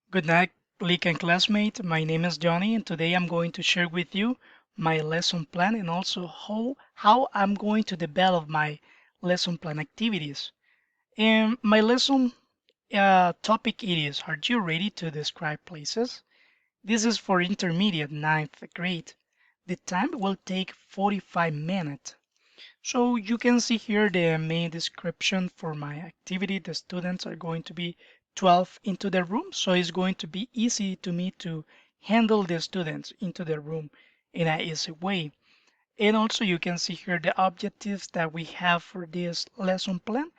Good night, Leak and classmate. My name is Johnny, and today I'm going to share with you my lesson plan and also how I'm going to develop my lesson plan activities. And my lesson topic it is: Are you ready to describe places? This is for intermediate ninth grade. The time will take 45 minutes. So you can see here the main description for my activity. The students are going to be 12 into the room, so it's going to be easy to me to handle the students into the room in an easy way. And also you can see here the objectives that we have for this lesson plan.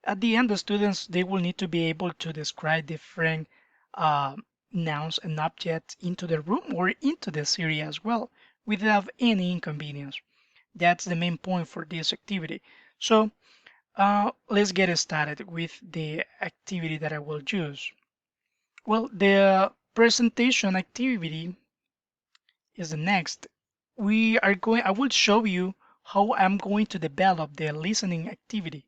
At the end, the students they will need to be able to describe different uh, nouns and objects into the room or into the series as well without any inconvenience. That's the main point for this activity. So let's get started with the activity that I will use. Well, the presentation activity is the next. I will show you how I'm going to develop the listening activity.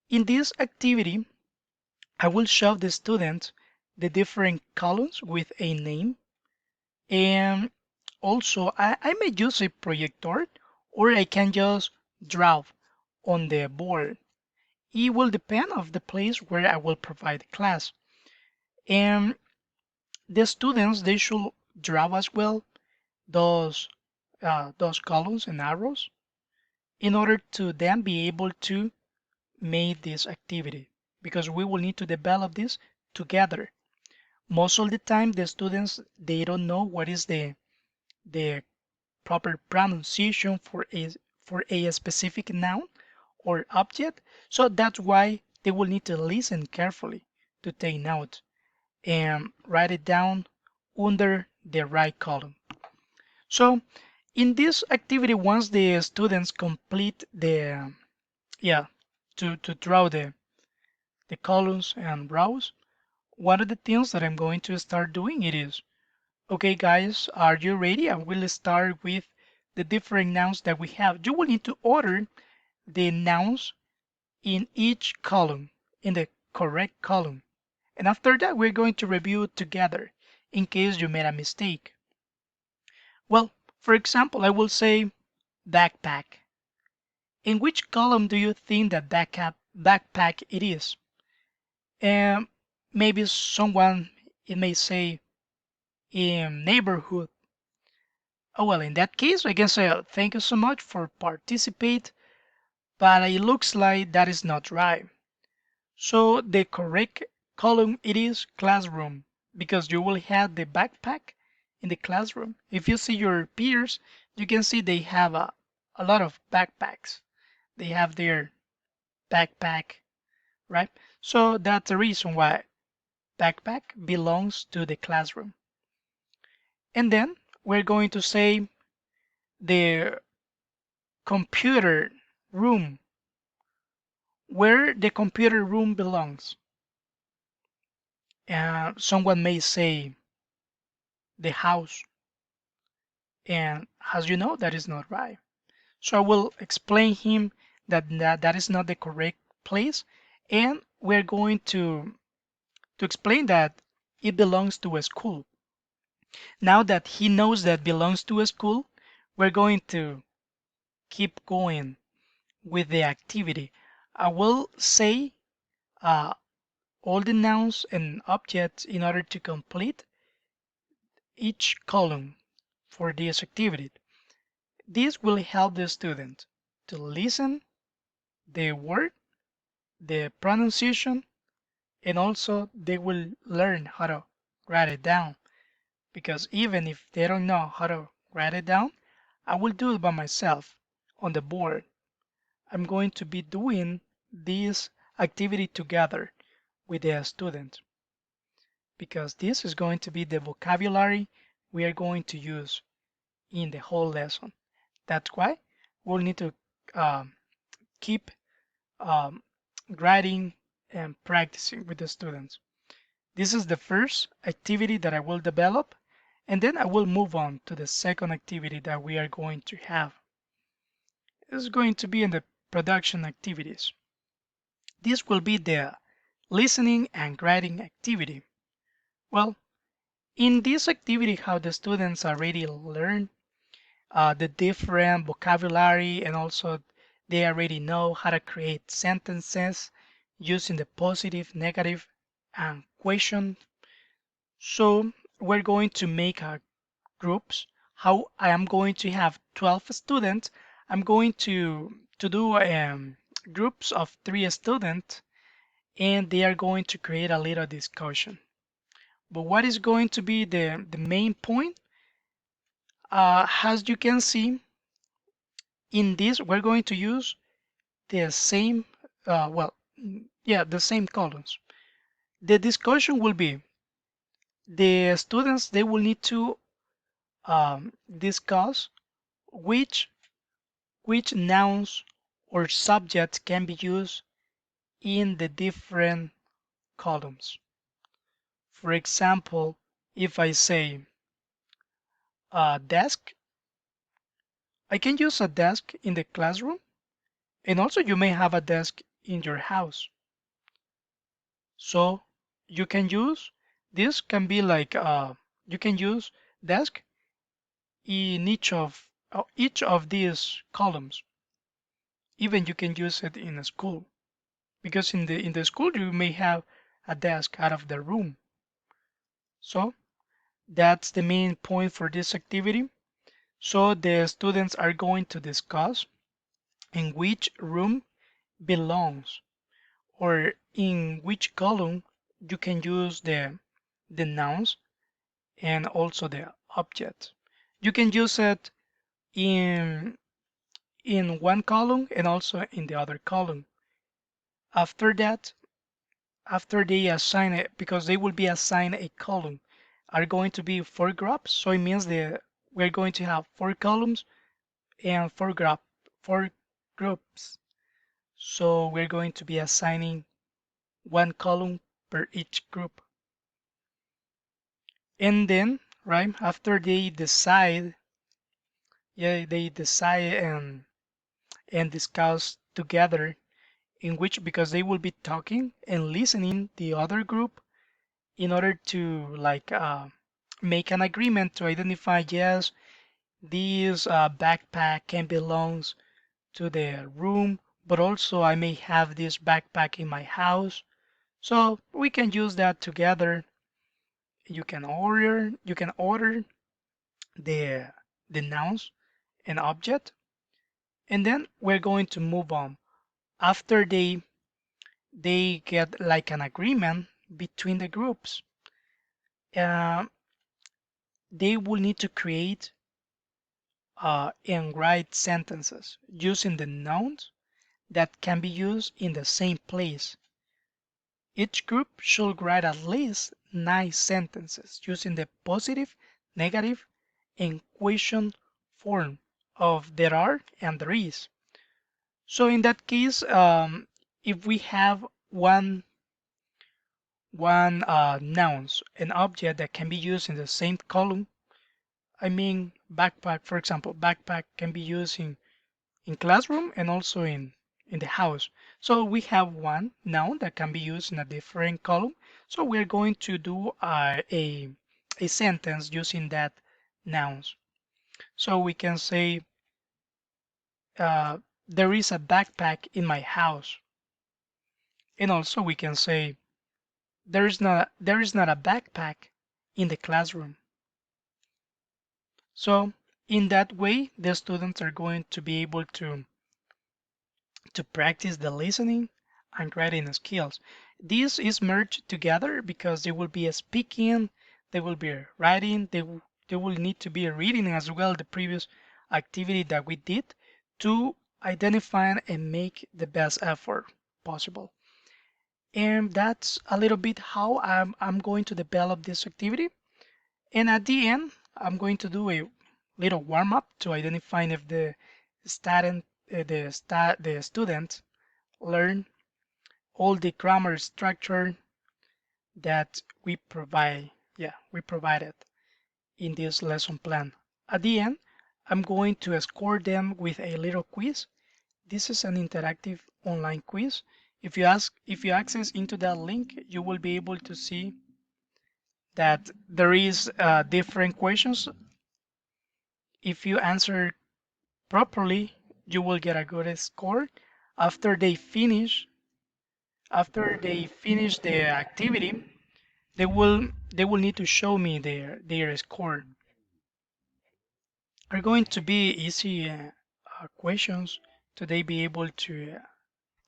In this activity, I will show the student the different columns with a name, and also I may use a projector or I can just draw on the board. It will depend of the place where I will provide class. And the students they should draw as well those those columns and arrows in order to then be able to make this activity because we will need to develop this together. Most of the time the students they don't know what is the proper pronunciation for a specific noun or object, so that's why they will need to listen carefully to take note and write it down under the right column. So in this activity, once the students complete the yeah to draw the columns and rows, one of the things that I'm going to start doing it is, okay guys, are you ready? I will start with the different nouns that we have. You will need to order the nouns in each column in the correct column. And after that, we're going to review it together in case you made a mistake. Well, for example, I will say backpack. In which column do you think that backpack it is? And maybe someone it may say in neighborhood. Oh well, in that case, I can say thank you so much for participate, but it looks like that is not right. So the correct column it is classroom because you will have the backpack in the classroom. If you see your peers, you can see they have a lot of backpacks. They have their backpack, right? So that's the reason why backpack belongs to the classroom. And then we're going to say the computer room, where the computer room belongs. Someone may say the house, and as you know, that is not right. So I will explain him that is not the correct place, and we're going to explain that it belongs to a school. Now that he knows that belongs to a school, we're going to keep going with the activity. I will say uh, all the nouns and objects in order to complete each column for this activity. This will help the student to listen the word, the pronunciation, and also they will learn how to write it down. Because even if they don't know how to write it down, I will do it by myself on the board. I'm going to be doing this activity together with the student because this is going to be the vocabulary we are going to use in the whole lesson. That's why we'll need to um, keep um, writing and practicing with the students. This is the first activity that I will develop, and then I will move on to the second activity that we are going to have. This is going to be in the production activities. This will be the listening and writing activity. Well, in this activity, how the students already learn the different vocabulary, and also they already know how to create sentences using the positive, negative, and question. So we're going to make groups. How I am going to have 12 students. I'm going to do groups of 3 students, and they are going to create a little discussion. But what is going to be the main point? As you can see in this, we're going to use the same, yeah, the same columns. The discussion will be the students, they will need to discuss which which nouns or subjects can be used in the different columns. For example, if I say desk, I can use a desk in the classroom, and also you may have a desk in your house. So you can use this can be like you can use desk in each of these columns. Even you can use it in a school because in the school you may have a desk out of the room. So that's the main point for this activity. So the students are going to discuss in which room belongs, or in which column you can use the nouns and also the object. You can use it in one column and also in the other column. After that, after they assign it, because they will be assigned a column, are going to be 4 groups. So it means that we're going to have 4 columns and 4 groups. So we're going to be assigning 1 column per each group. And then, right, after they decide, yeah, they decide and discuss together in which, because they will be talking and listening the other group in order to like make an agreement to identify, yes, this backpack can belongs to the room, but also I may have this backpack in my house. So we can use that together. You can order the nouns and object, and then we're going to move on. After they get like an agreement between the groups, uh, they will need to create and write sentences using the nouns that can be used in the same place. Each group should write at least 9 sentences using the positive, negative, and question form of there are and there is. So in that case, if we have one nouns, an object that can be used in the same column, I mean backpack, for example, backpack can be used in classroom and also in the house. So we have one noun that can be used in a different column. So we're going to do a sentence using that nouns. So we can say there is a backpack in my house, and also we can say there is not a backpack in the classroom. So in that way, the students are going to be able to practice the listening and writing skills. This is merged together because they will be speaking, they will be writing, they will need to be reading as well the previous activity that we did to identify and make the best effort possible. And that's a little bit how I'm going to develop this activity. And at the end, I'm going to do a little warm up to identify if the student learn all the grammar structure that we provided in this lesson plan. At the end, I'm going to score them with a little quiz. This is an interactive online quiz. If you access into that link, you will be able to see that there is different questions. If you answer properly, you will get a good score. After they finish, after they finish the activity, they will need to show me their score. Are going to be easy questions today be able to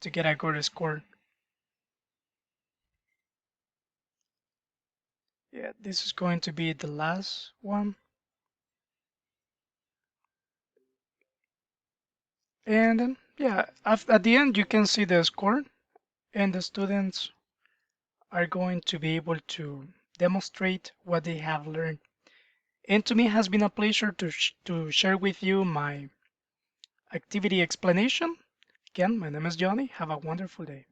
get a good score. Yeah, this is going to be the last one. And then, yeah, at the end you can see the score and the students are going to be able to demonstrate what they have learned. And to me, it has been a pleasure to share with you my activity explanation. Again, my name is Johnny. Have a wonderful day.